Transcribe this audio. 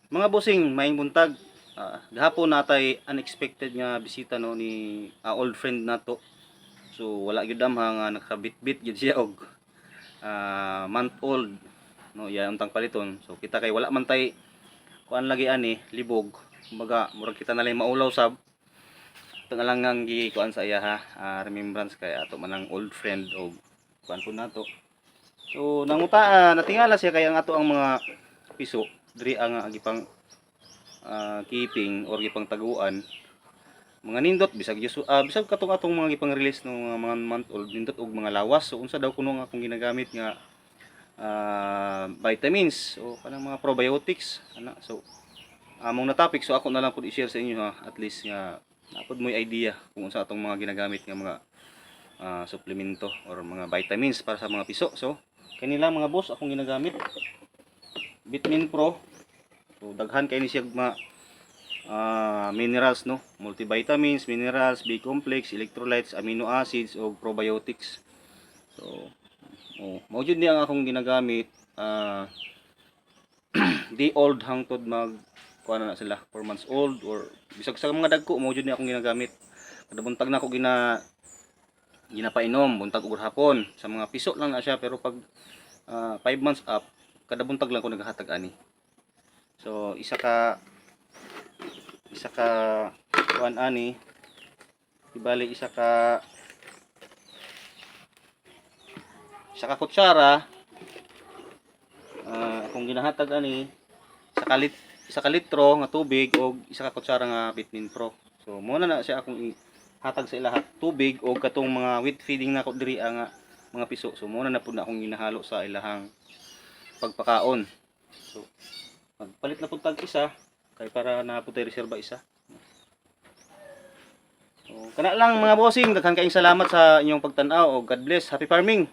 Mga bossing, maayong buntag. Gahapon natay unexpected nga bisita no ni old friend nato. So wala gyud amha nga nakabitbit gyud siya og month old no iya untang paliton. So kita kay wala man tay kuan lagi ani libog. Kumbaga murag kita nalang maulaw sab. Ito na lang ang gikuan sa iya ha, remembrance kay ato manang old friend og kuan po nato. So nanguta natingala siya kay ang ato ang mga piso diri ang gipang keeping or gipang taguan mga nindot bisag bisag katong atong mga gipang release ng mga month old nindot og mga lawas. So unsa daw kuno nga akong ginagamit nga vitamins o kanang mga probiotics ana. So among na topic, so ako na lang pud i-share sa inyo ha, at least nga napod mo idea kung unsa atong mga ginagamit nga mga suplemento or mga vitamins para sa mga piso. So kanila mga boss akong ginagamit Vitamin Pro. So daghan kay ni siya minerals no, multivitamins, minerals, B complex, electrolytes, amino acids ug probiotics. So mao jud ni ang akong ginagamit. Di old hangtod mag kuan na sila 4 months old or bisag sa mga dagko mao jud ni akong ginagamit. Kada buntag na ako ginapainom buntag ug hapon. Sa mga piso lang na siya, pero pag 5 months up kada buntag lang ko naghatag ani. So isa ka kuan ani ibali isa ka kutsara akong ginahatag ani isa ka litro nga tubig o isa ka kutsara nga Vitamin Pro. So muna na siya akong ihatag sa ilaha tubig o katong mga wheat feeding na ko diri nga mga piso. So muna na pud na akong ginahalo sa ilahang pagpakaon. So magpalit na pud tag isa kay para na pud tay reserba isa. So kana lang mga bossing, daghan kaayong salamat sa inyong pagtan-aw o God bless. Happy farming.